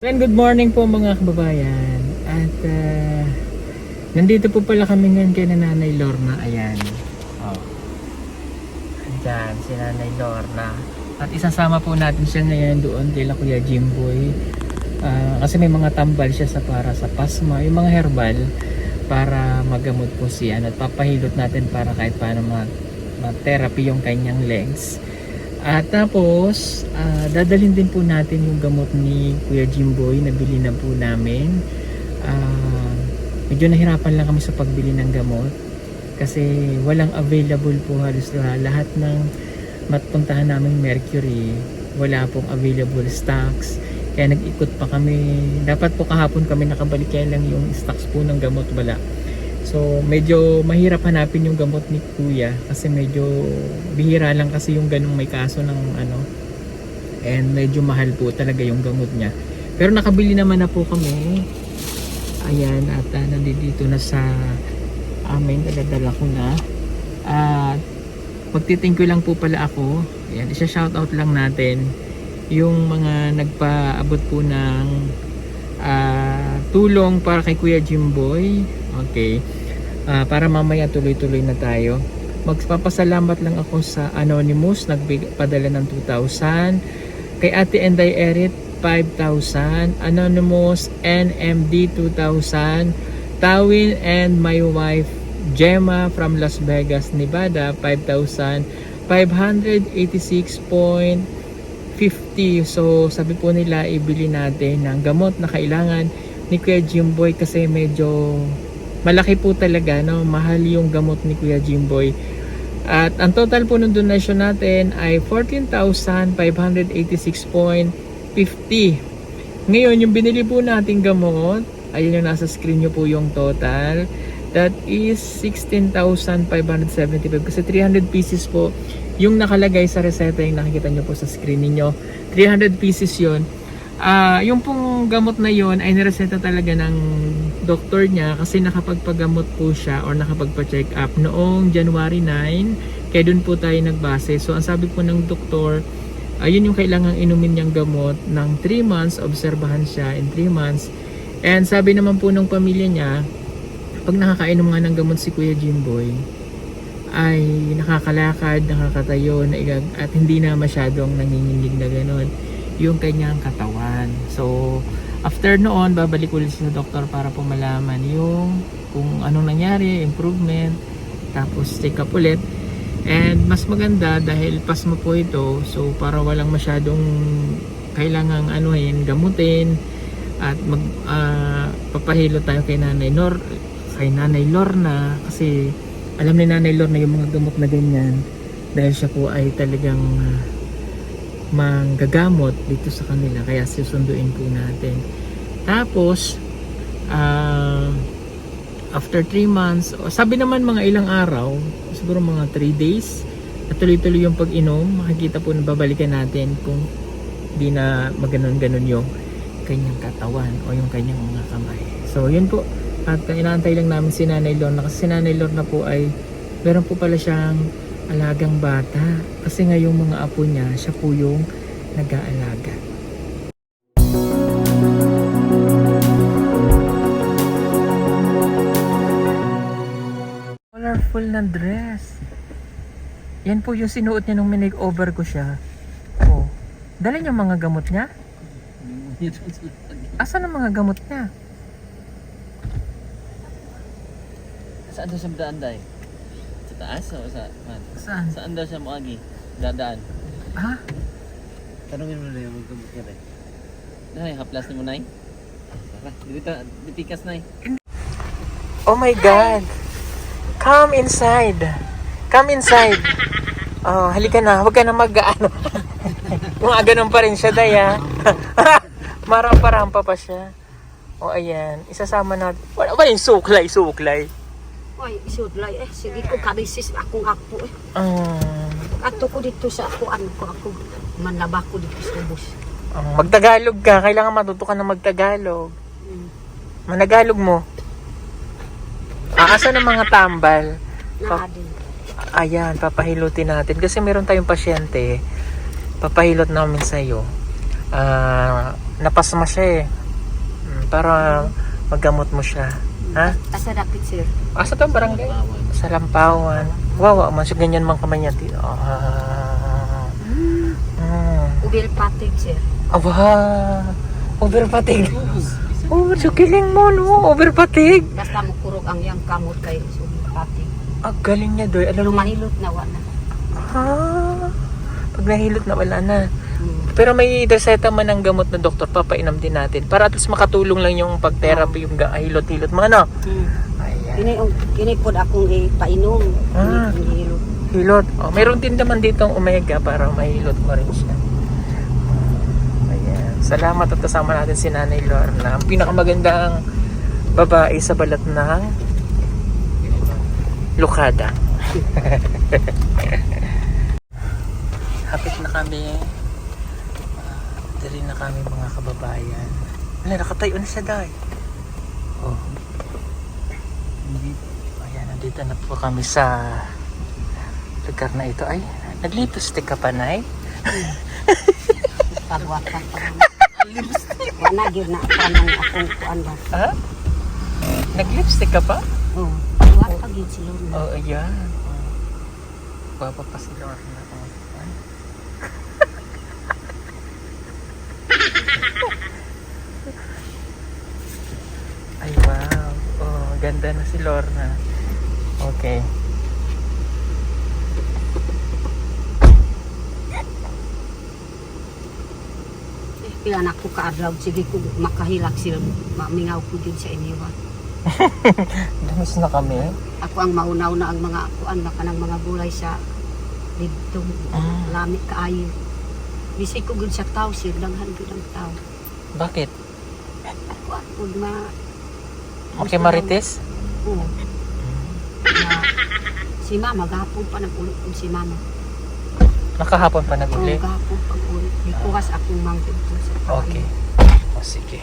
And good morning po mga kababayan. At nandito po pala kami ngayon kay Nanay Lorna. Ayan. Oh. Ayan, si Nanay Lorna. At isasama po natin siya ngayon doon kay Kuya Jimboy. Kasi may mga tambal siya para sa pasma, yung mga herbal para magamot po siya. At papahilot natin para kahit paano mag-therapy yung kanyang legs. At tapos dadalhin din po natin yung gamot ni Kuya Jimboy. Nabili na po namin. Medyo nahirapan lang kami sa pagbili ng gamot kasi walang available po halos lahat ng matpuntahan naming Mercury. Wala pong available stocks, kaya nag-ikot pa kami. Dapat po kahapon kami nakabalik, kaya lang yung stocks po ng gamot wala. So medyo mahirap hanapin yung gamot ni Kuya kasi medyo bihira lang kasi yung ganung may kaso ng and medyo mahal po talaga yung gamot niya. Pero nakabili naman na po kami. Ayan, at nandito na sa amin, daladala ko na. At magti-thank you lang po pala ako. Ayan, isa-shoutout lang natin yung mga nagpaabot po ng tulong para kay Kuya Jimboy. Okay. Para mamaya tuloy-tuloy na tayo. Magpapasalamat lang ako sa Anonymous, nagpadala ng 2,000. Kay Ate Enday Erit, 5,000. Anonymous, NMD, 2,000. Tawin and my wife Gemma from Las Vegas, Nevada, 5,000. 586.50. So sabi po nila ibili natin ng gamot na kailangan ni Kuya Jimboy kasi medyo malaki po talaga, no? Mahal yung gamot ni Kuya Jimboy. At ang total po ng donation natin ay 14,586.50. Ngayon, yung binili po nating gamot, ayun yung nasa screen nyo po yung total. That is 16,575 kasi 300 pieces po yung nakalagay sa reseta, yung nakikita nyo po sa screen niyo. 300 pieces yun. Yung pong gamot na yon ay nireseta talaga ng doktor niya kasi nakapagpagamot po siya or nakapagpa-check up noong January 9, kaya dun po tayo nagbase. So ang sabi po ng doktor, yun yung kailangang inumin niyang gamot ng 3 months, obserbahan siya in 3 months. And sabi naman po ng pamilya niya, pag nakakainom nga ng gamot si Kuya Jimboy ay nakakalakad, nakakatayo at hindi na masyadong nanginginig na gano'n yung kanyang katawan. So after noon, babalik ulit sa doktor para po malaman yung kung anong nangyari, improvement, tapos check up ulit. And mas maganda dahil pasma po ito, so para walang masyadong kailangang gamutin, at papahilo tayo kay Nanay Lorna kasi alam ni Nanay Lorna yung mga gamot na ganyan dahil siya po ay talagang manggagamot dito sa kanila, kaya susunduin po natin. Tapos after 3 months, sabi naman mga ilang araw, siguro mga 3 days, at tuloy-tuloy yung pag-inom, makikita po na babalikan natin kung di na maganon-ganon yung kanyang katawan o yung kanyang mga kamay. So yun po, at inaantay lang namin si Nanay Lorna kasi si Nanay Lorna po ay meron po pala siyang alagang bata kasi nga yung mga apo niya, siya po yung nag-aalaga. Colorful na dress. Yan po yung sinuot niya nung minake-over ko siya. Oh. Dala niya mga gamot niya? Asan ang mga gamot niya? Saan daw siya daan, Day? Sa taas o sa man? Saan? Saan daw siya muagi? Dadaan. Ha? Tanungin mo na yung magkamot niya, Day. Day, haplas ni mo, Nay? Tara, dito, ditikas, Nay. Oh my God! Come inside! Come inside! Oh, halika na. Huwag ka na mag-ano. Mga ganun pa rin siya, Daya. Marampa-rampa pa siya. O, ayan. Isasama natin. Wala ba yung suklay? Ay, isudlay sige ko karisis akong apo Ato ko dito sa ako manlaba ko dito sa bus. Magtagalog ka. Kailangan matuto ka na magtagalog. Managalog mo. Asan ang mga tambal? Naadin. Ayan, papahilutin natin. Kasi meron tayong pasyente. Papahilot namin sa'yo. napasma siya eh. Para maggamot mo siya. Ha? Asa dapit sir. Asa to barangay? Sa Lampawan. Wow, man siya ganyan man kamay niya. Ubil patig sir. Aba, overpatig. Oh, so kiling mo no, overpatig. Basta mo kurog ang yang kamot kay ubil patig. Galing niya doy. Alam mo, Lumahilot na wala. pag nahilot na wala na. Pero may reseta man ng gamot na doktor, papainom din natin. Para at least makatulong lang yung pag-therapy, yung hilot-hilot mo, ano? Ayan. Kini pod akong ipainom. Hinihilot. Hilot. Mayroon din naman dito ang omega para mahilot mo rin siya. Ayan. Salamat at kasama natin si Nanay Lorna. Ang pinakamagandang babae sa balat ng Lucada. Hapit na kami. Dali na kami mga kababayan. Wala, nakatayo na siya dahil. Oh. Ayan, nandito na po kami sa lugar na ito. Ay, nag-lipstick ka pa, Nay? Pagwakan pa naman. Wala gyud na kanang akong kuan ba. Ha? Nag-lipstick ka pa? Oh, wa pa gyud si Lorna. Oh, ayan. Baba pa si Lorna. Ay, wow. Oh, ganda na si Lorna. Okay. Pila na ko kaadlaw sige ko makahilak sila mamingaw ko gyud sa inyo. Damis na kami. Ako ang maunaw na ang mga kuan na kanang mga gulay sa dito. Lamig kaayo. Bisay ko gud sa tao sir daghan gud ang tao. Bakit? Ako pud ma Okay, Marites? Oo. Na, si mama gahapon pa nag-ulit ko si mama. Nakahapon pa nag-uli? Oo, gahapon pag-ulit. Di kuwas akong manggod ko sa tao. Okay. O, sige.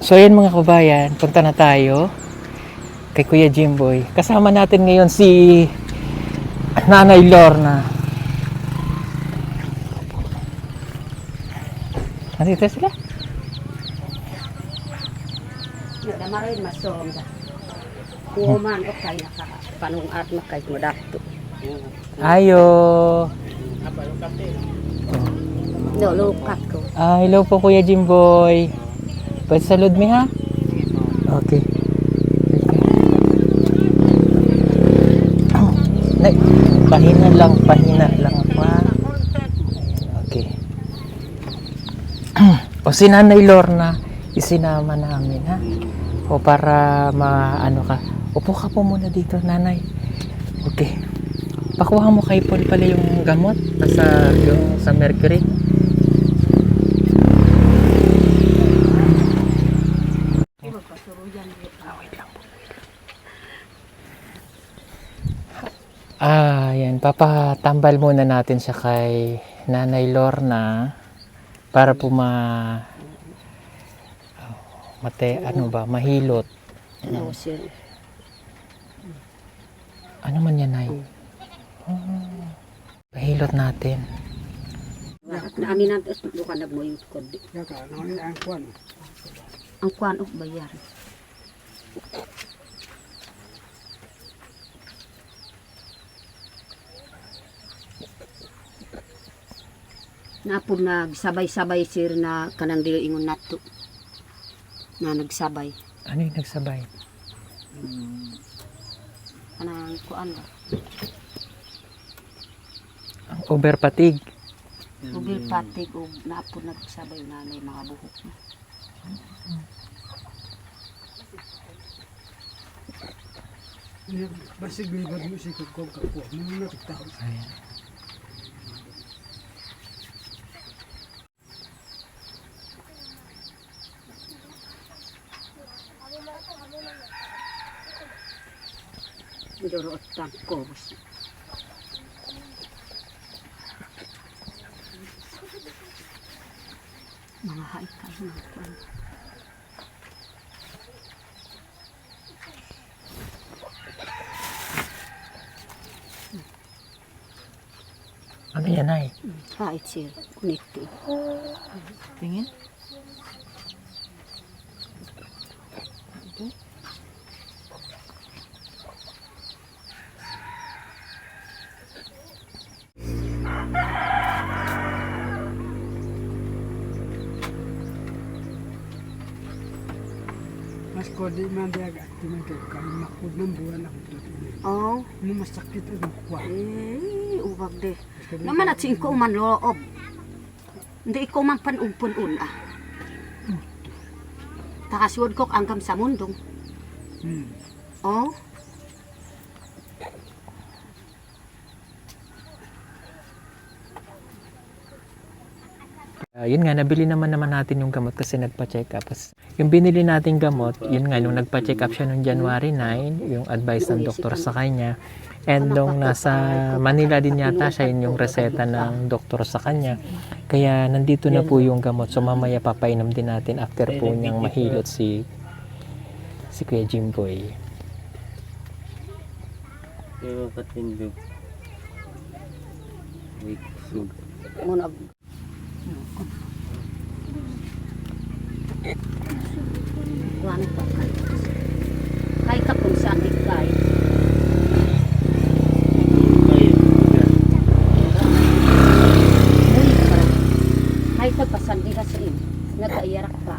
So, ayun mga kabayan, punta na tayo kay Kuya Jimboy. Kasama natin ngayon si Nanay Lorna. Nandito sila? Damarin masom da. Kuman o kay naka panungat makay mo dakto. Ayo. No, lukat ko. Hello po Kuya Jimboy. Pwede salud mi ha? Okay. Nay, pahina lang pa. Okay. O si Nanay Lorna, isinama namin ha. O para maano ka. Upo ka po muna dito, Nanay. Okay. Pakuha mo kay Paul pala yung gamot yung sa Mercury. Wait lang po. Yan. Papatambal muna natin siya kay Nanay Lorna para po mahilot. No, sir. Ano man yan, Nay? Pahilot natin. Naamin natin bukan na mo yung kod. Ang kwan og bayar. Napod nagsabay-sabay sir na kanang dili ingon nato. Na nagsabay. Ano yung nagsabay? Kanang kuan ba? Ang overpatig. Ubil patig o napod nagsabay na may mga buhok na. Basig libad mo si kong kapo. Muna tao. Ayan. Midoro otang ko. Mga haikal mga kuan. Ano yan, Nay? Hait sir. ko nito. Tingin. Mas ko di man dia agak cuma kayak makud 6 bulan ako dito. Oh, Masakit ang kuha. ubag de. Naman at singko man loob. Hindi ko man panugpun ah. Takaswod ko anggam sa mundong. Oh, Yun nga, nabili naman natin yung gamot kasi nagpa-check up. Yung binili nating gamot, yun nga, nung nagpa-check up siya noong January 9, yung advice ng doktor sa kanya. And nung nasa Manila din yata siya, yun yung reseta ng doktor sa kanya. Kaya nandito na po yung gamot. So mamaya papainom din natin after po niyang mahilot si Kuya Jimboy. Pero patindog. Wait, so. muna. Kuan pa kay. Kay ka kung saan di kay. Kay ka pasan di ka sa in. Nagkaiyarak pa.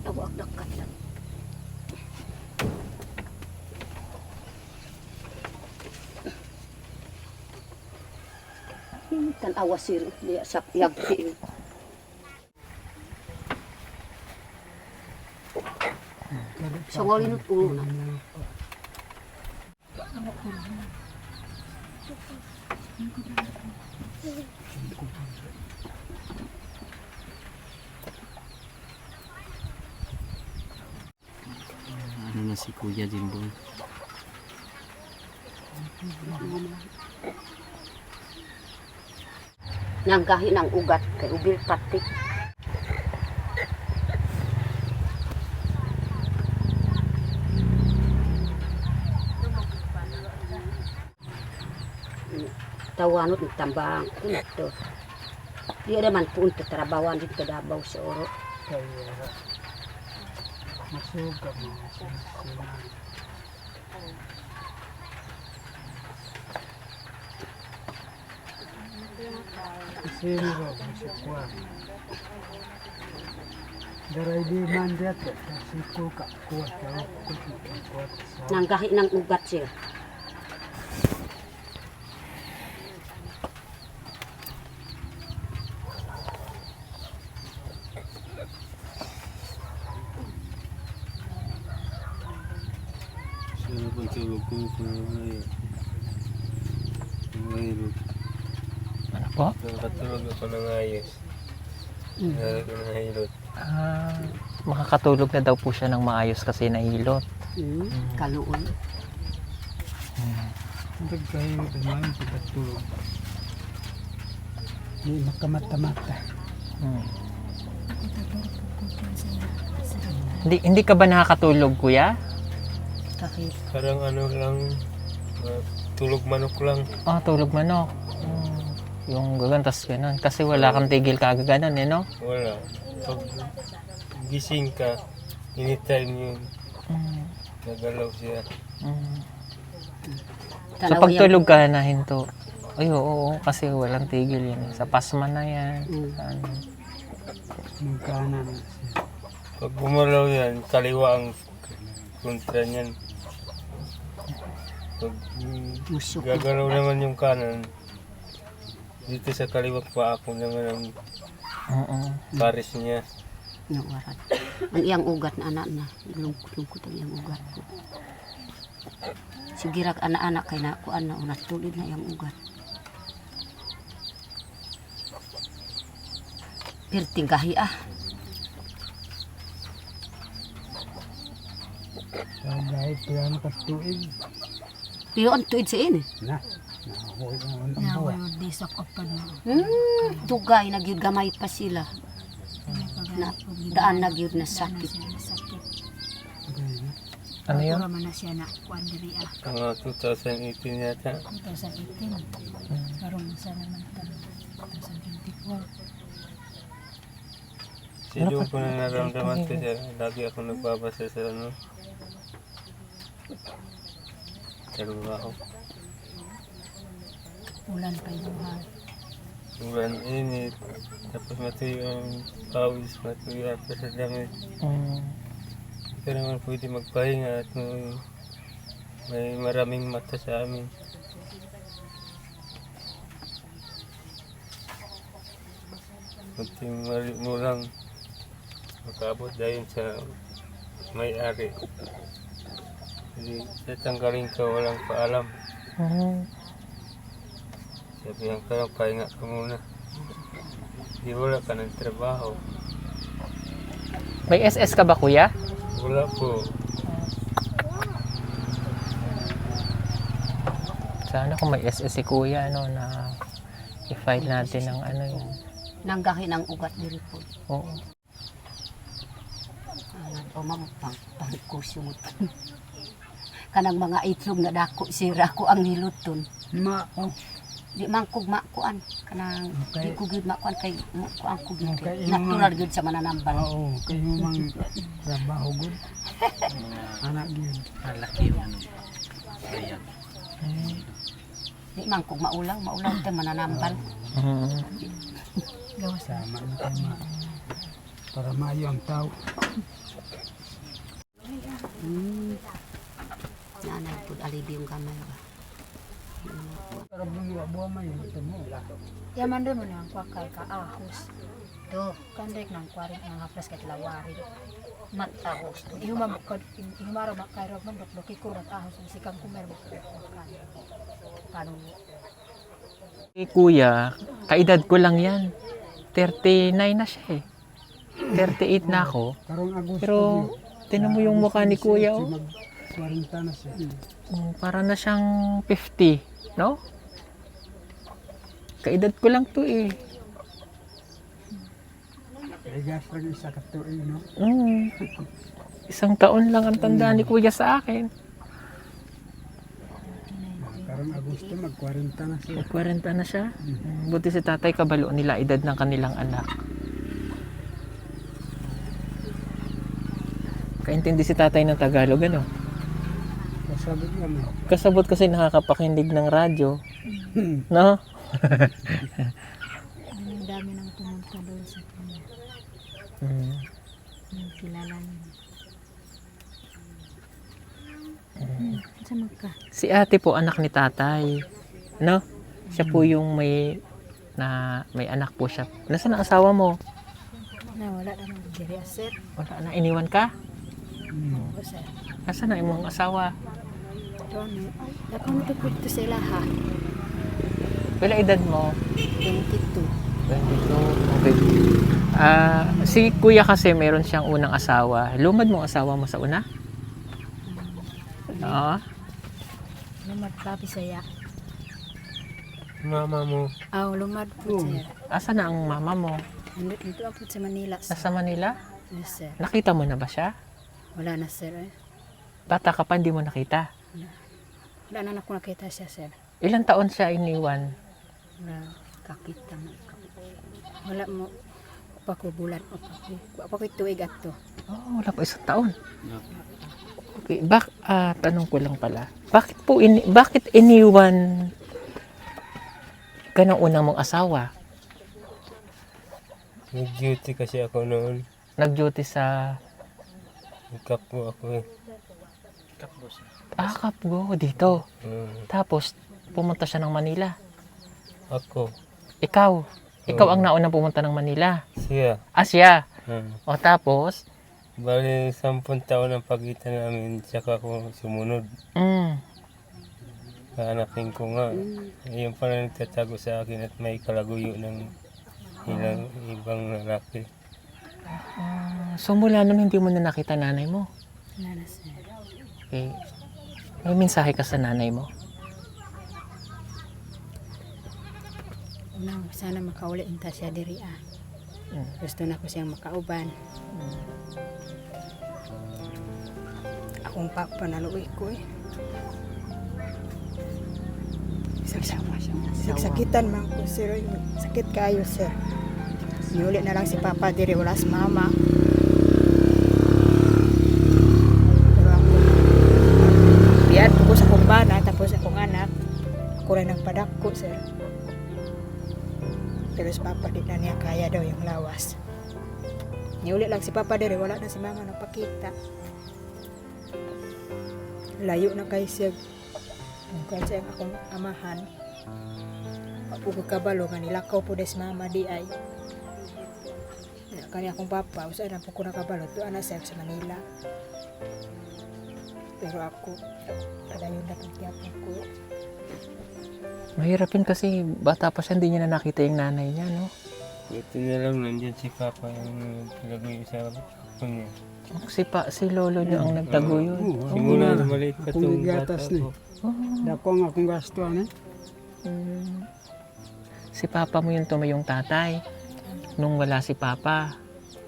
Tawag dakat lang. Tanawa sir dia sa yagti. Songolin ulo na. Ano na si Kuya Jimboy? Nanggahi ng ugat kay ubil patik. Tawanot ng tambang ito. Di ada man punta trabawan dito Davao sa Oro. Kaya masuga mo. Sino ba si kuha? Daray di man dia kasi ko ka kuha ka. Nanggahi ng ugat siya. Sino pang tulog ko ngayon? Ngayon. Ano po? Nakatulog ako ng ayos. Nalala ko ng hilot. Makakatulog na daw po siya ng maayos kasi nahilot. Kaluon. Nagkayo naman pagkatulog. Di makamata-mata. Hindi ka ba nakakatulog, kuya? Kahit Parang ano lang, tulog manok lang. Tulog manok. Yung gagantas ganun. Kasi wala kang tigil kagaganon, no? Wala. Pag gising ka, anytime yung nagalaw siya. So pagtulog ka na hinto. Ay, oo, kasi walang tigil yan. Sa pasma na yan. Ano. Magkana na siya. Pag bumalaw yan, kaliwa ang kontra niyan. Pag gagalaw naman yung kanan, dito sa kaliwang pa ako naman ang pares niya. nawarat. Ang iyang ugat na anak na. Lungkot ang iyang ugat. Sigirak anak-anak kay na kuan na unat tulid na iyang ugat. Pirting gahi ah. Dahil kaya nakatuig. Pero ang tuid sa ini. Na. Nahuwi ang buwa. Dugay nagyud gamay pa sila. Na, daan nagyud na sakit. Ano yun? Pura man na siya na kuan diri Mga 2018 yata. 2018. Karon sa naman ta 2024. Silong ko na naramdaman ko siya. Lagi ako nagbabasa sa ano. Sa trabaho. Ulan pa yung ha. Ulan, init. Tapos matuyo ang pawis, matuyo ako sa damit. Hindi ka naman pwede magpahinga at may maraming mata sa amin. Kunting murang makabot dahil sa may-ari. Hindi tatanggalin ka walang paalam. Sabihan ka lang, pahinga ka muna. Di wala ka ng trabaho. May SS ka ba, kuya? Wala po. Sana kung may SS si kuya, ano, na i-file natin ng ano yun. Nanggahin ang ugat diri po. Oo. O pangkusyo mo. Kanang mga itlog na dako sira ko ang niluton. Mao. Di man kog makuan kanang Okay. di ko gid makuan kay kuan ko gid. Okay, Natural gid sa mananambal. Oo, kayo mang trabaho gud. Anak gyud. Di man kog maulang te mananambal. Gawas Sama na tayo para maayo ang tao. nanay pud alibi yung gamay ba. Para buwa may ito mo. Yaman doon mo nang kwakay ka ahos. Do Kandek nang kwaring nang haplas ka tilawari. matahos to. Ihumara makairo man dok ikurat ahos sikang kumer mo. Kanu Si kuya, kaedad ko lang yan. 39 na siya eh. 38 na ako. Karong Agosto. Pero, tinan mo yung mukha ni kuya, oh. 40 na siya. Para na siyang 50, no? Kaedad ko lang to eh. Igas lang isa ka tuig, no? Isang taon lang ang tanda ni kuya sa akin. Karong Agosto mag-40 na siya. 40 na siya. Buti si tatay kabalo nila edad ng kanilang anak. Kaintindi si tatay ng Tagalog, ano? Kasabi niya mo. Kasabot kasi nakakapakinig ng radyo. No? ang dami nang pumunta doon sa kanya. Yung kilala niya. Sa magka. Si ate po anak ni tatay. No? Siya po yung may anak po siya. Nasaan ang asawa mo? Na wala na nang diri aser. Wala na, iniwan ka? O sir. Nasaan na imong asawa? Doon. Ako mo to sila ha. Pila edad mo? 22. 22. Okay. Si kuya kasi meron siyang unang asawa. Lumad mo ang asawa mo sa una? Oo. Lumad papi saya. Mama mo, Lumad po sir. Asa na ang mama mo? Nandito ako sa Manila. Sir. Nasa Manila? Yes, sir. Nakita mo na ba siya? Wala na sir. Bata ka pa, hindi mo nakita. Wala na ako nakita siya sir. Ilang taon siya iniwan? Wala. Kakita na Wala mo pa ko bulan o pa ko tuig ato. Oh, wala pa isang taon. Okay, tanong ko lang pala. Bakit iniwan ka ng unang mong asawa? nag-duty kasi ako noon. Nag-duty sa Nagkapo ako eh. Kapgo dito. Mm. Tapos pumunta siya ng Manila. Ako, Ikaw ang naunang pumunta ng Manila. siya. Siya. Mm. O tapos, Bali, 10 taon ang pagitan namin, tsaka ako sumunod. Hanapin ko nga. Yung pala nagtatago sa akin at may kalaguyo ng ilang ibang lalaki. so mula nun hindi mo na nakita nanay mo. Wala na sir. Okay. May mensahe ka sa nanay mo. Unang sana makauli inta siya diri ah. Gusto na ko siyang makauban. akong papa naluwi ko eh. Sakitan man ko sir, sakit kayo sir. Niuli na lang si papa diri wala si mama. Pero ako, biyan ko sa akong bana tapos akong anak, ako rin nagpadako sir. Pero si papa di na niya kaya daw yung lawas. Niuli lang si papa diri wala na si mama napakita. Layo na kay siya. Kung siya ang akong amahan. Pagpugod kabalo nga nilakaw po des mama di ay. Kani akong papa, usa na po ko nakabalo. Doon na siya sa Manila. Pero ako, kadayon na pagkiyapon ko. Mahirapin kasi bata pa siya, hindi niya na nakita yung nanay niya, no? Ito na lang nandiyan si Papa yung pinagawa sa ako niya. Si lolo niyo ang nagtaguyod. Simula na maliit pa Akong itong bata gigatas ni. ko. Dako ang akong gasto ni. Si papa mo yung tumayong tatay. Nung wala si papa.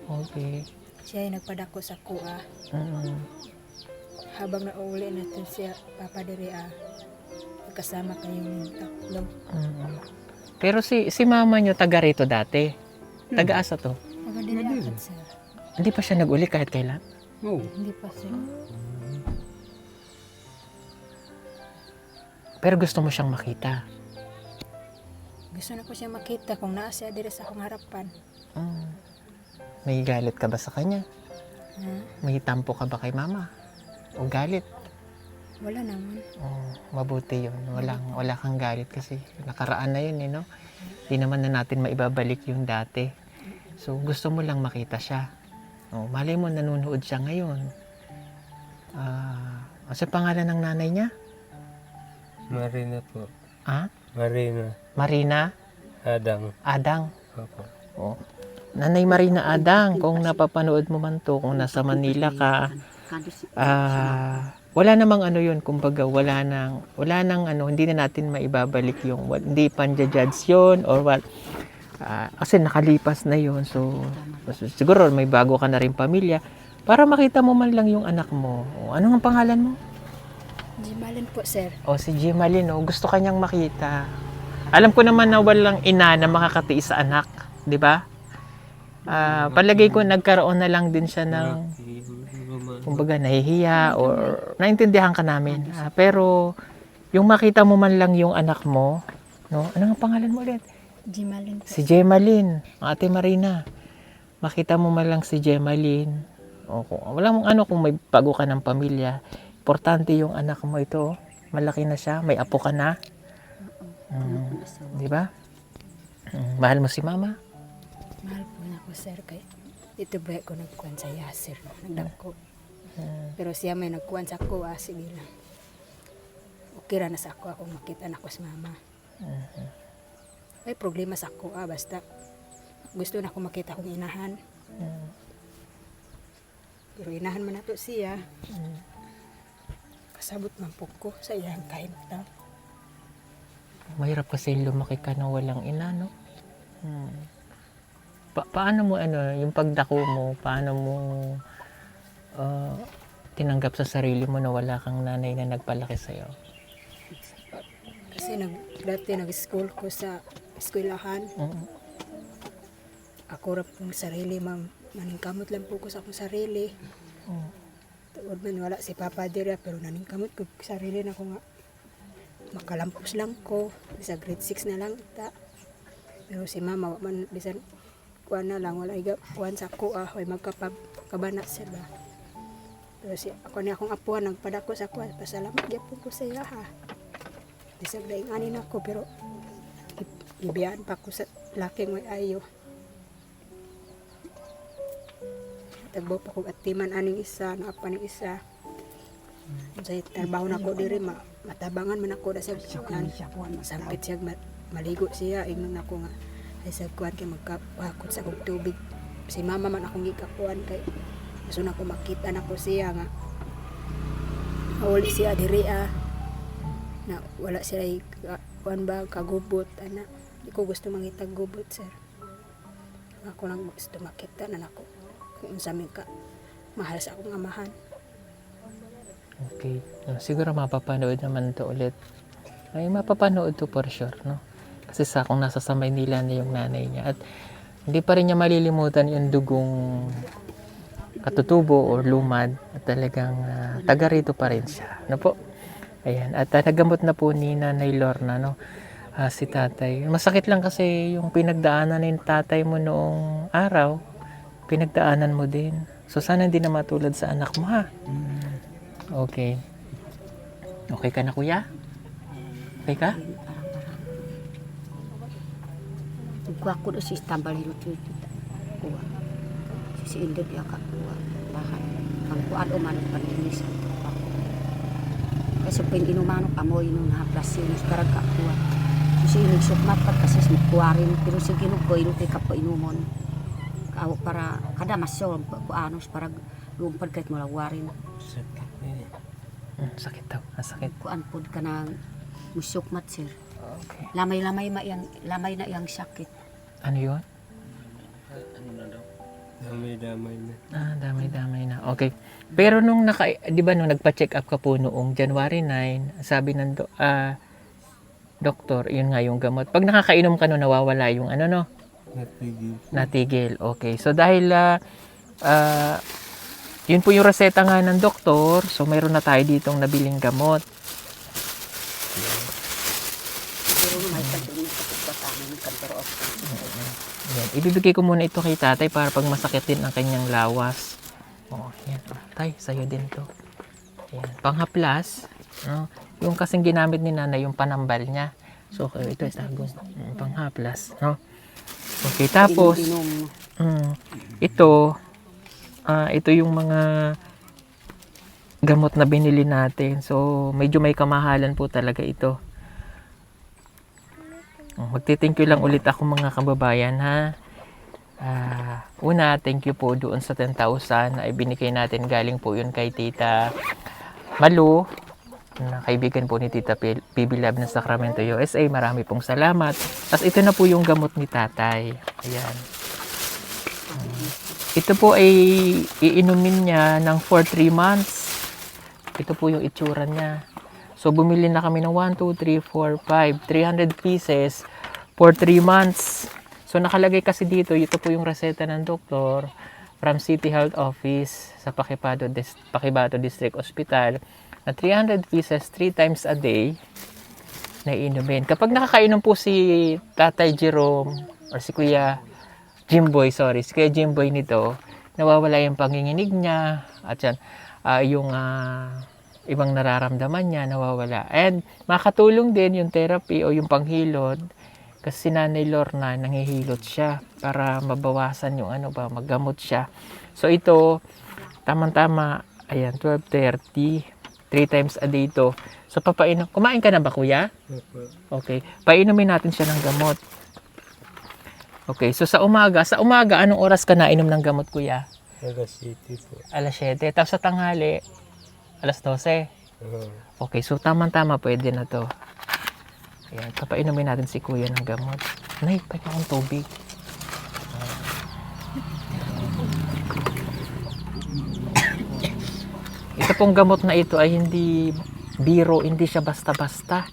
Okay. Siya ay nagpadako sa kuha. Habang nauuli natin siya, papa diri kasama kayong tatlo. Pero si mama niyo taga rito dati. Taga asa to? Taga diri agad sir. Hindi pa siya nag-uli kahit kailan? Oh, Hindi pa sir. Pero gusto mo siyang makita. Gusto na ko siya makita kung naa siya diri sa akong harapan. May galit ka ba sa kanya? Ha? May tampo ka ba kay mama? O galit? Wala naman. Mabuti yun. Wala kang galit kasi nakaraan na yun, no? Di naman na natin maibabalik yung dati. So, gusto mo lang makita siya. Malay mo, nanonood siya ngayon. Ano pangalan ng nanay niya? Marina po. Ha? Marina. Marina Adang. Adang. Opo. Nanay Marina Adang, kung napapanood mo man to, kung nasa Manila ka, wala namang ano yun, kumbaga wala nang ano, hindi na natin maibabalik yung hindi panja-judge yun or what. Kasi nakalipas na yun, so siguro may bago ka na rin pamilya para makita mo man lang yung anak mo. Ano ang pangalan mo? Jimalin po sir. Si Jimalin, gusto kanyang makita. Alam ko naman na walang ina na makakatiis sa anak, di ba? Palagay ko nagkaroon na lang din siya ng kumbaga nahihiya or naintindihan ka namin. Pero yung makita mo man lang yung anak mo, no? Ano ang pangalan mo ulit? Jimalin po. Si Jemalyn, Ate Marina. Makita mo man lang si Jemalyn. Wala mong ano kung may bago ka ng pamilya. Importante yung anak mo ito. Malaki na siya, may apo ka na. Di ba? Mahal mo si mama? Mahal po na ako sir kay ito ba ko nagkuhan sa Yasir. Nagdako. Pero siya may nagkuhan sa ako, sige lang. Okay ra na sa ako makita na ko sa mama. May problema sa ako, basta gusto na ako makita kong inahan. Pero inahan man nato siya. Kasabot man po ko sa iyang kahit na. Mahirap kasi lumaki ka na walang ina, no? Paano mo, yung pagdako mo, paano mo tinanggap sa sarili mo na wala kang nanay na nagpalaki sa'yo? Kasi dati nag-school ko sa eskwelahan. Ako rap kong sarili, maningkamot lang po ko sa akong sarili. Tuod man wala si Papa dira, pero naningkamot ko sarili na ko nga. Makalampos lang ko, sa grade 6 na lang ta. Pero si Mama, man, bisan kuwan na lang, wala kuwan sa ako, way magkabana sila. Pero ako ni akong apuhan, nagpadako sa kuwan, pasalamat gyapon ko sa iya ha. Bisag daing anin ako, pero ibiyaan pa ko sa laking may ayo. Tagbo pa kong atiman aning isa, naapa ning isa. Sa trabaho na ko diri, matabangan man ako na siya. Sampit siya, maligo siya, ingnon ako nga. Ay sa kuwan kay magkapakot sa kong tubig. Si mama man akong gikakuan kay gusto na ko makita na ko siya nga. Mauli siya diri na wala siya kuwan ba kagubot ana. Di ko gusto mangita gubot sir. Ako lang gusto makita na nako kung unsa man ka mahal sa akong amahan. Okay. Siguro mapapanood naman to ulit. Ay, mapapanood to for sure, no? Kasi kung nasa sa Maynila na yung nanay niya. At hindi pa rin niya malilimutan yung dugong katutubo or lumad. At talagang taga rito pa rin siya. Ano po? Ayan. At nagamot na po ni Nanay Lorna, no? Si tatay. Masakit lang kasi yung pinagdaanan ng tatay mo noong araw, pinagdaanan mo din. So, sana hindi na matulad sa anak mo, ha? Okay. Okay ka na, kuya? Okay ka? Kuha ko do si tambal hilo cuci. Kuha. Si Indod ya kak kuha. Tahan. Ang kuan o man paninis. Kasi pin inumano pamoy nung haplas yun. Sekarang kak kuha. Si inig sukmat pag kasi kuwarin. Pero si ginug ko inuti ka po inumon. Kaaw para kada masyon kuanos para lumpad kahit malawarin. Sakit ini. Sakit daw. Sakit. Kuan pod ka na musukmat sir. Okay. Lamay-lamay lamay na yang sakit. Ano yun? Damay-damay na. Damay-damay na. Okay. Pero nung di ba nung nagpa-check up ka po noong January 9, sabi ng doktor, yun nga yung gamot. Pag nakakainom ka no, nawawala yung ano no? Natigil. Natigil. Okay. So dahil yun po yung reseta nga ng doktor, so mayroon na tayo ditong nabiling gamot. Pero may kanto ni kapatatan ng kantor of. Yan. Ibibigay ko muna ito kay tatay para pag masakit din ang kanyang lawas. Oh, yan. Tay, sa'yo din to. Yan. Panghaplas. No? Yung kasing ginamit ni nanay, yung panambal niya. So, ito itago. Panghaplas. No? Okay, tapos, ito yung mga gamot na binili natin. So, medyo may kamahalan po talaga ito. Magti-thank you lang ulit ako mga kababayan, ha. Una, thank you po doon sa 10,000 na ibinigay natin. Galing po yun kay Tita Malu, na kaibigan po ni Tita PB Lab ng Sacramento, USA. Marami pong salamat. Tapos ito na po yung gamot ni tatay. Ayan. Ito po ay iinumin niya ng for 3 months. Ito po yung itsura niya. So, bumili na kami ng 1, 2, 3, 4, 5, 300 pieces for 3 months. So, nakalagay kasi dito, ito po yung reseta ng doktor from City Health Office sa Paquibato District Hospital na 300 pieces 3 times a day na iinumin. Kapag nakakainom po si Tatay Jerome or si Kuya Jimboy nito, nawawala yung panginginig niya at yan, yung ibang nararamdaman niya, nawawala. And makatulong din yung therapy o yung panghilot kasi si Nanay Lorna nanghihilot siya para mabawasan yung maggamot siya. So ito, tamang-tama, ayan, 12:30, 3 times a day to. So papainom, kumain ka na ba kuya? Okay, painumin natin siya ng gamot. Okay, so sa umaga, anong oras ka nainom ng gamot kuya? Alas 7 po. Alas 7, tapos sa tanghali, alas 12. Okay, so tamang-tama pwede na to. Ayan, papainumin natin si kuya ng gamot. Nay, pwede akong tubig. Ito pong gamot na ito ay hindi biro, hindi siya basta-basta.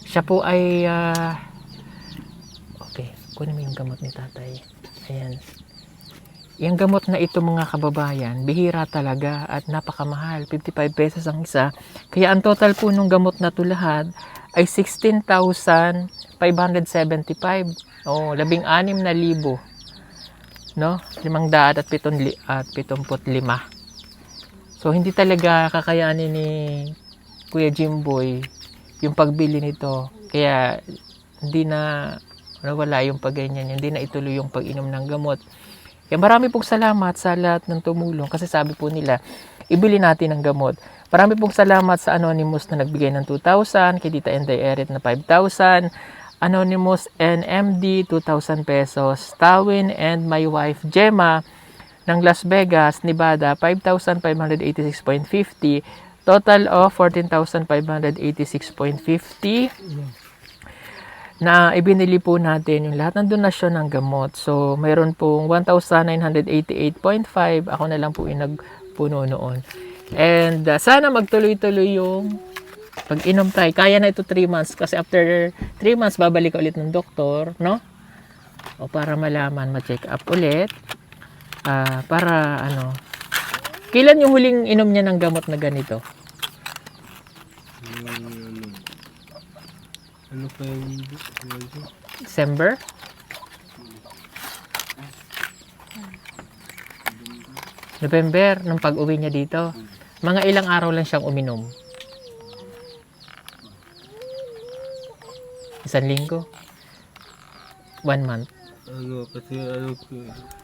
Siya po ay, okay, kunin mo yung gamot ni tatay. Ayan. Yung gamot na ito mga kababayan, bihira talaga at napakamahal. 55 pesos ang isa. Kaya ang total po ng gamot na ito lahat ay 16,575. O, 16,000. No? 575. So, hindi talaga kakayanin ni Kuya Jimboy yung pagbili nito. Kaya, hindi na wala yung pagganyan. Hindi na ituloy yung pag-inom ng gamot. Kaya marami pong salamat sa lahat ng tumulong kasi sabi po nila, ibili natin ang gamot. Marami pong salamat sa Anonymous na nagbigay ng 2,000, kay Tita Enday Eret na 5,000, Anonymous NMD 2,000 pesos, Tawin and my wife Gemma ng Las Vegas, Nevada 5,586.50, total of 14,586.50. Na ibinili po natin yung lahat ng donasyon ng gamot. So, mayroon pong 1,988.5. Ako na lang po yung nagpuno noon. And sana magtuloy-tuloy yung pag-inom tayo. Kaya na ito 3 months kasi after 3 months babalik ka ulit ng doktor, no? O para malaman, ma-check up ulit. Para ano, kailan yung huling inom niya ng gamot na ganito? Ano pa yung December? November, nung pag-uwi niya dito. Mga ilang araw lang siyang uminom. 1 linggo? 1 month? ano, kasi ano,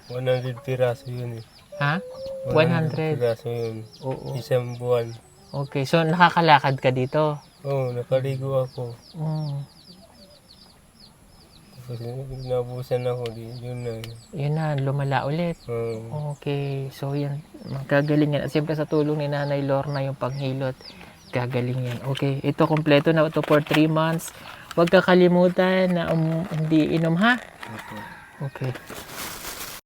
100 piraso yun eh. Ha? 100? piraso yun. Oo. Isang buwan. Okay, so nakakalakad ka dito. Oo, nakaligo ako. Mm. Tapos nabusan ako, yun na. Yun na, lumala ulit. Oo. Okay, so yan, magagaling yan. At siyempre sa tulong ni Nanay Lorna yung panghilot, gagaling yan. Okay, ito kompleto na ito for 3 months. Huwag kakalimutan na hindi inom ha. Okay.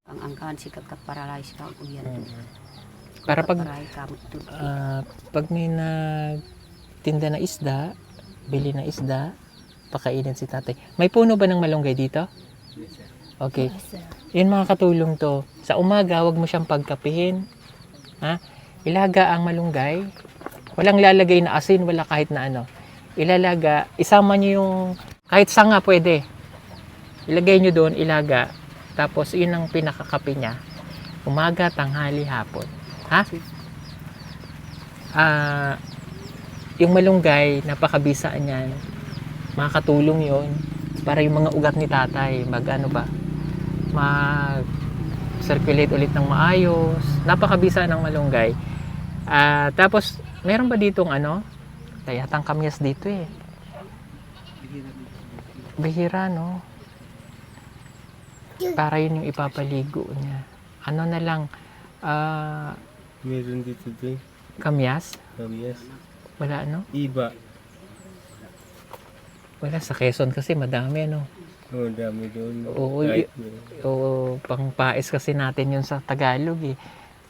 Ang angkan si kagka-paralyze ka uyan. Para pag Paralyze ka mo pag may nagtinda na isda, bili na isda, pakainin si tatay. May puno ba ng malunggay dito? Okay. Yun mga katulong to. Sa umaga, wag mo siyang pagkapihin. Ha? Ilaga ang malunggay. Walang lalagay na asin, wala kahit na ano. Ilalaga, isama nyo yung, kahit sanga pwede. Ilagay nyo doon, ilaga. Tapos yun ang pinakakape niya. Umaga, tanghali, hapon. Ha? Yung malunggay, napakabisa niyan. Makakatulong yon para yung mga ugat ni tatay mag-circulate ulit ng maayos. Napakabisa ng malunggay. Tapos, meron ba ditong ano? Yatang kamyas dito eh. Bihira, no? Para yun yung ipapaligo niya. Ano na lang, Meron dito din. kamyas? Kamyas. Wala, no? Iba. Wala, sa Quezon kasi madami, no? Oo, dami doon. Oo, Kahit o pangpais kasi natin yun sa Tagalog eh.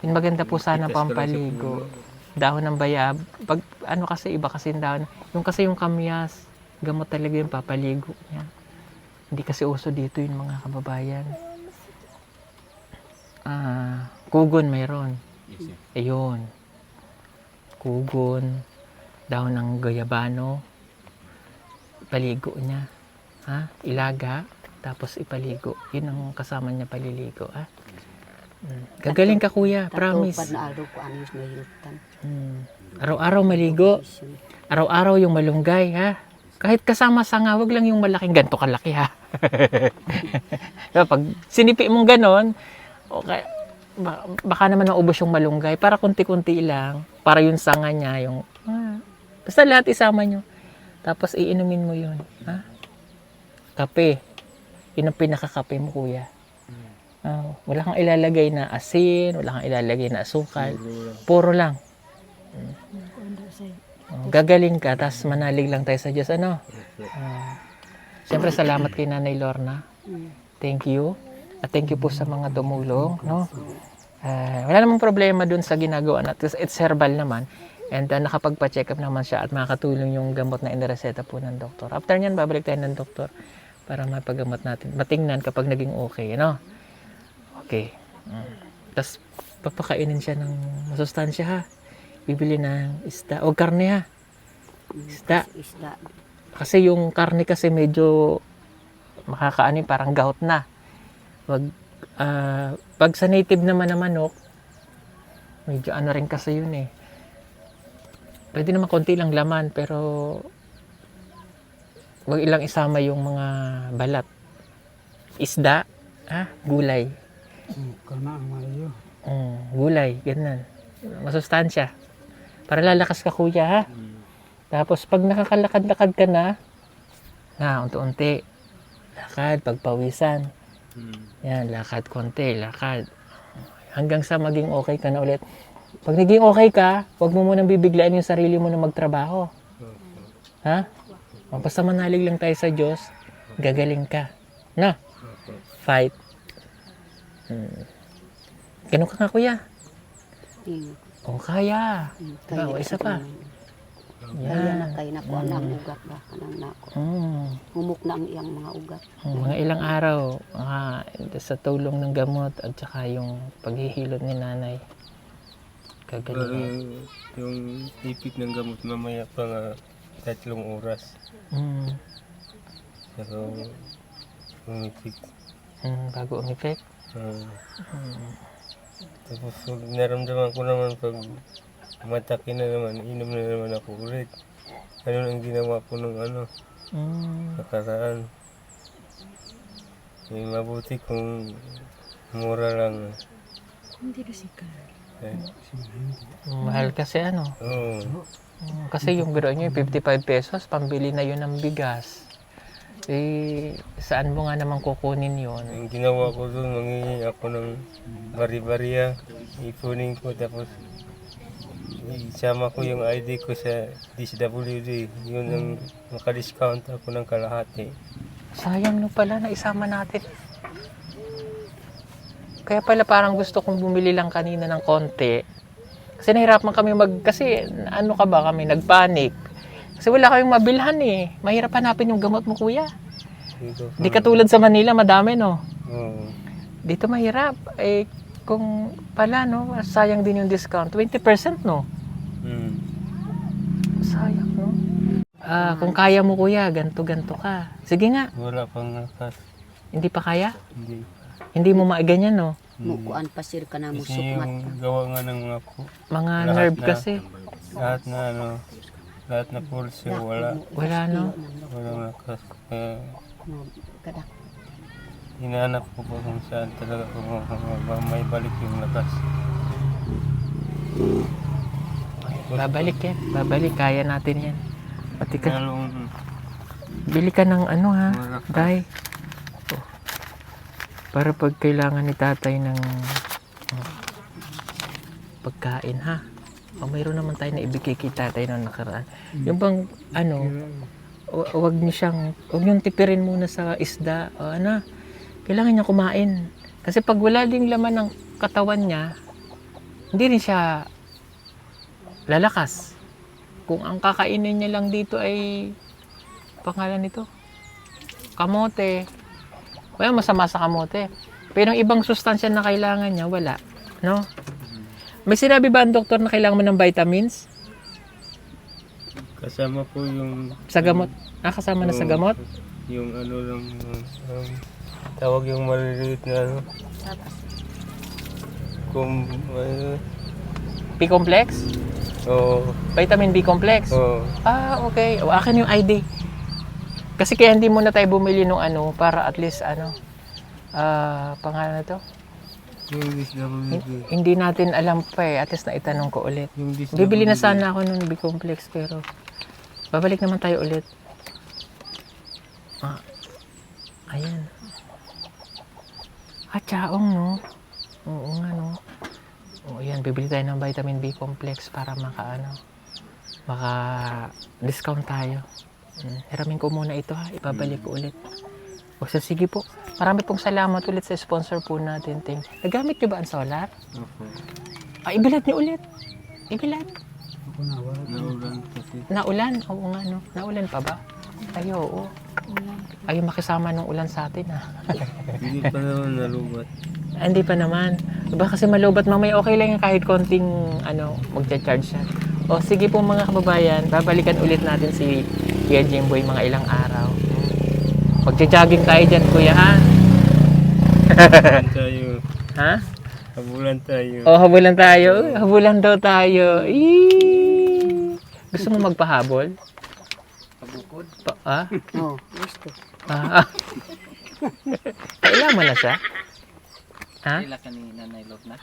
Yung maganda po sana Itas ka lang sa pampaligo. puno. Dahon ng bayab. Pag ano kasi iba kasi yung dahon. Yung kasi yung kamyas, gamot talaga yung papaligo niya. Hindi kasi uso dito yung mga kababayan. Kugon mayroon. Ayun. Kugon. Dahon ng gayabano. Paligo niya. Ha? Ilaga. Tapos ipaligo. Yun ang kasama niya paliligo. Ha? Gagaling ka kuya. Promise. Tatupad na araw ko ano yung nahiltan. Araw-araw maligo. Araw-araw yung malunggay, ha? Kahit kasama sanga, wag lang yung malaking ganto kalaki, ha? Pag sinipi mong ganon, okay, baka naman maubos yung malunggay. Para kunti-kunti lang. Para yung sanga niya, yung... basta lahat isama nyo. Tapos iinumin mo yun, ha? Kape. Yun ang pinakakape mo, kuya. Wala kang ilalagay na asin, wala kang ilalagay na asukal. Puro lang. Gagaling ka, tapos manalig lang tayo sa Diyos. Ano? Siyempre, salamat kay Nanay Lorna. Thank you. At thank you po sa mga tumulong. No? Wala namang problema dun sa ginagawa natin. It's herbal naman. And nakapagpa-check up naman siya at makakatulong yung gamot na inireseta po ng doktor. After nyan, babalik tayo ng doktor para mapagamot natin. Matingnan kapag naging okay. No? Okay. Tapos, papakainin siya ng masustansya, ha? Bibili ng isda. O karne, ha? Isda. Isda. Kasi yung karne kasi medyo makakaani, parang gout na. Pag sa native naman na manok, medyo ano rin kasi yun eh. Pwede naman konti lang laman, pero wag ilang isama yung mga balat. Isda, ha? Gulay. Kana ang malayo. Gulay, ganun. Masustansya. Para lalakas ka, kuya, ha? Tapos, pag nakakalakad-lakad ka na, unti-unti. Lakad, pagpawisan. Yan, lakad konti, lakad. Hanggang sa maging okay ka na ulit. Pag naging okay ka, huwag mo munang bibiglaan yung sarili mo na magtrabaho. Ha? Basta manalig lang tayo sa Diyos, gagaling ka. Na? Fight. Ganun ka nga, kuya. O kaya. Kaya O, isa pa. Kaya na Yan. kay na ko ang ugat ba kanang nako. Humok na ang iyang mga ugat. Mga ilang araw sa tulong ng gamot at saka yung paghihilot ni nanay. Pero Kagaling. yung ipit ng gamot mamaya pa nga 3 oras. Pero umipit. Bago umipik. Tapos naramdaman ko naman pag mataki na naman, inom na naman ako ulit. Ano ang ginawa ko nung nakaraan. Mabuti kung mura lang. Hindi na sika. Mahal kasi Oo. Kasi yung biro nyo, 55 pesos, pambili na yun ng bigas. Saan mo nga naman kukunin yun? Ang ginawa ko doon, mangingi ako ng bari-bariya. Ipunin ko tapos isama ko yung ID ko sa DSWD. Yun ang maka-discount ako ng kalahati. Sayang no pala na isama natin. Kaya pala parang gusto kong bumili lang kanina ng konti. Kasi nahirapan kami kasi ka ba kami, nagpanik. Kasi wala kaming mabilhan eh. Mahirap hanapin yung gamot mo kuya. Di katulad sa Manila, madami no. Oo. Dito mahirap. Kung pala sayang din yung discount. 20% no. Sayang no. Kung kaya mo kuya, ganto-ganto ka. Sige nga. Wala pang lakas. Hindi pa kaya? Hindi. Hindi mo maiganyan no. Mukuan pa sir ka na mo Kasi sukmat. yung gawa nga ng Mga Lahat nerve na. kasi. lahat na pulse wala. Wala no. Walang lakas. Kaya Kadak. hinahanap ko po kung saan talaga kung may balik yung lakas. Babalik yan. Babalik. Kaya natin yan. Pati ka. Lalong Bili ka ng ha. malakas. Day. Oh. Para pag kailangan ni tatay ng pagkain ha. Mayroon naman tayo na ibigay kay tatay nung nakaraan. Yung bang wag niyong tipirin muna sa isda. Kailangan niya kumain. Kasi pag wala ding laman ng katawan niya, hindi rin siya lalakas. Kung ang kakainin niya lang dito ay pangalan nito, kamote. Wala masama sa kamote. Pero yung ibang sustansya na kailangan niya, wala. No? May sinabi ba ang doktor na kailangan mo ng vitamins? Kasama po yung Sa gamot? Kasama na sa gamot? Yung lang tawag yung maliliit na kung B-complex? Vitamin B complex? Okay. Akin yung ID. Kasi kaya hindi muna tayo bumili nung para at least pangalan na to? yung DSWD. Hindi natin alam pa At least naitanong ko ulit. Yung DSWD. Bibili na sana ako ng B-complex pero babalik naman tayo ulit. Ayan. Chaong no? Oo nga no? Ayan, bibili tayo ng vitamin B complex para maka-discount tayo. Hiramin ko muna ito ha. Ibabalik ko ulit. Sige po. Marami pong salamat ulit sa sponsor po natin. Nagamit nyo ba ang solar? Ibilad nyo ulit. Ibilad. Naulan kasi. Naulan? Oo nga no. Naulan pa ba? Ay, oo. Ayaw makisama ng ulan sa atin ha. Hindi pa naman nalubat. Hindi pa naman. Diba kasi malubat mamaya okay lang yung kahit konting magcha-charge siya. Sige po mga kababayan, babalikan ulit natin si Kuya Jimboy mga ilang araw. Magja-jogging tayo dyan kuya ha? Habulan tayo. Ha? Habulan tayo. Habulan tayo. Habulan daw tayo. Gusto mo magpahabol? Pabukod? Gusto. Kailan mo na siya? Ha? Kailan ka ni Nanay Love na?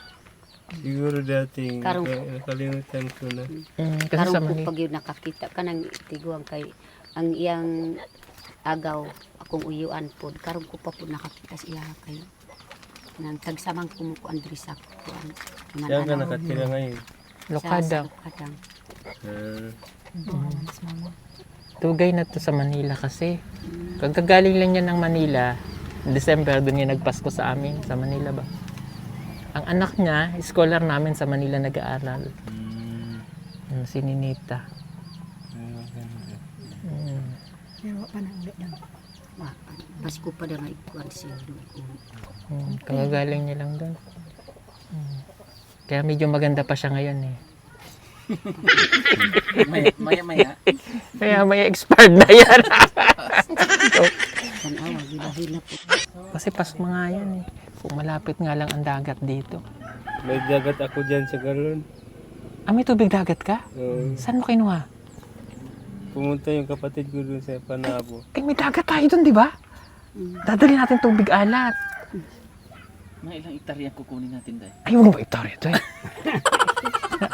Siguro dating Karong- nakalimutan ko na. Kasi sa Karong Manila. pag yun nakakita ka ng tiguang kay ang iyang agaw akong uyuan po. Karong ko pa po nakakita siya kay nang tagsamang kumuko Andres ako. Saan ka nakatira ngayon? Lokada. Lokadang. Tugay na to sa Manila kasi. Kagagaling lang niya ng Manila. December, doon niya nagpasko sa amin. Sa Manila ba? Ang anak niya, scholar namin sa Manila nag-aaral. Si Ninita. Pero wa pa na ulit lang. Pasko pa na nga ikuan siya doon. Kaya galing niya lang doon. Kaya medyo maganda pa siya ngayon eh. Maya-maya. Kaya may expired na yan. Tanawa, gila-gila po. Kasi Pasko nga yan eh. Kung malapit nga lang ang dagat dito. May dagat ako dyan sa galon. Ah, may tubig dagat ka? Saan mo kinuha? Pumunta yung kapatid ko dun sa Panabo. Eh, may dagat tayo doon, di ba? Dadali natin tubig alat. Mga ilang hektarya kukunin natin dahil. Ay, huwag mo itorya ito eh.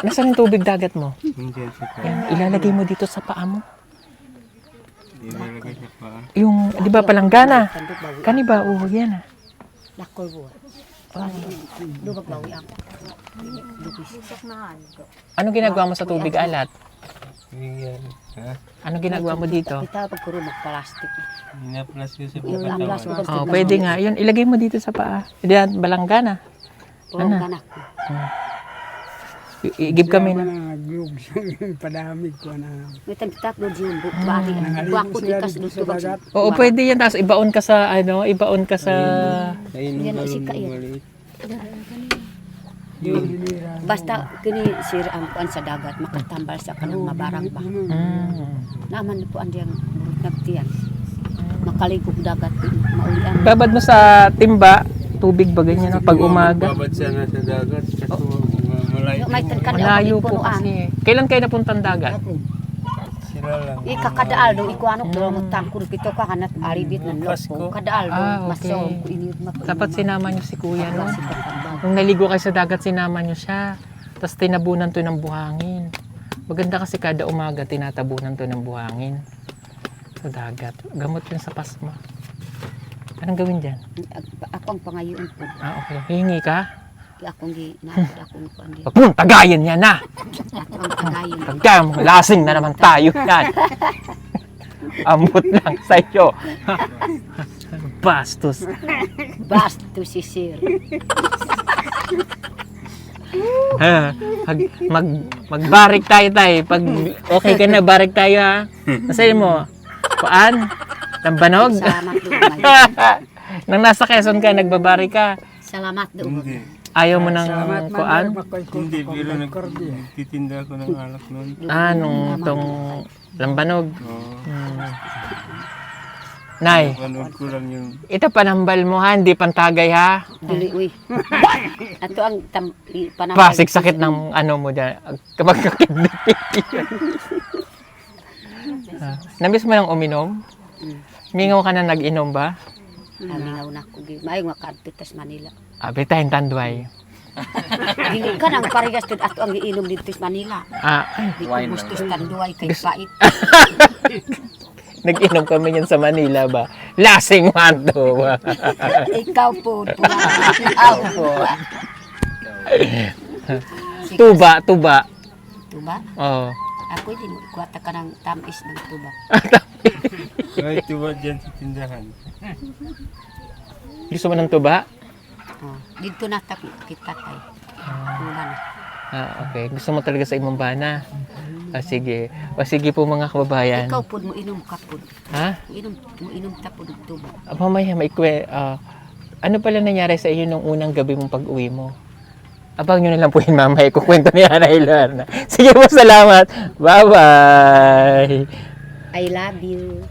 Nasaan yung tubig dagat mo? Hindi sa Yan, ilalagay mo dito sa paa mo. Ilalagay sa paa. Yung, di ba palanggana? Kani ba? Oo, yan ah. Lakol buwan. Lubag bawi ako. Lubis. Anong ginagawa mo sa tubig alat? Yan. Ha? Anong ginagawa mo dito? Kita pag kuro mag-plastic. Inaplas ko sa Yung amblas mo pagkatawan. Oh, pwede nga. Yun, ilagay mo dito sa paa. Diyan, balanggana. Purong kanak. I-give kami na. Naglug siya, padamig ko na. May tatlo dyan. Bari. Buwako ni kas luto. Oo, pwede yan. Tapos ibaon ka sa, ano, ibaon ka sa... Ayun Yan, yung galon sika ng yan. maliit. Basta kini sir ang kuan sa dagat makatambal sa kanang mabarang ba. Naman po andiyang nagtiyan. Makaligog dagat maulian. Babad mo sa timba, tubig ba ganyan no? Pag umaga. Babad sana sa dagat. Kaso malayo. May tangkan Malayo po kasi. Kailan kayo napuntang dagat? Sila lang. Ikakadaal do ikuanok do mo tangkur pito ka kanat aribit ng Pasko. loko. Kadaal do Ah, okay. maso ko init mak. Dapat sinama niyo si kuya no? Nung naligo kayo sa dagat, sinama niyo siya. Tapos tinabunan to ng buhangin. Maganda kasi kada umaga tinatabunan to ng buhangin. Sa dagat. Gamot yun sa pasma. Anong gawin dyan? Ako ang pangayon po. Ah, okay. Hihingi ka? Akong gi napod akong kuan di. Wag mong tagayin yan na! Ako ang pangayon. Pagka lasing na naman tayo yan. Amot lang sa'yo. Bastos. Basto si sir. Ha, magbarik tayo tayo. Pag okay ka na, barik tayo ha. Nasa'yo mo? Kuan? Lambanog? Salamat do. Nang nasa Quezon ka, nagbabarik ka. Salamat do. Hindi. Ayaw mo ng kuan? Hindi, pero nagtitinda ako ng alak noon. Ah, nung tong lambanog. Oo. Nay, Panood ko lang yung ito panambal mo ha, hindi pantagay ha. Dili uy. Ato ang panahon. Pasik sakit ng ano mo dyan. Kapag kakidnap Namiss mo lang uminom? Mingaw ka na nag-inom ba? Amingaw na ko gi. Maayo nga kadto Manila. Abi tayong tanduay. Gingi ka nang parigas tud ato ang giinom dito sa Manila. Ah, Di ko Wine gusto tanduay kay pait. nag-inom kami yan sa Manila ba? Lasing man to. Ikaw po. Ikaw po. Tuba. Tuba? Oh. Ako din kuwata ka ng tamis ng tuba. kahit tuwa dyan sa tindahan. Gusto mo ng tuba? Oh, dito na kita tay. Tuba na. Ah, okay. Gusto mo talaga sa Imambana? Ah, sige. O sige po mga kababayan. Ikaw po mo inom ka po. Ha? Mo inom ta po ng tuba. Mamaya may ano pala nangyari sa iyo nung unang gabi mong pag-uwi mo? Abang nyo na lang po yun mamaya. Kukwento ni Ana Ilarna. Sige po, salamat. Bye-bye. I love you.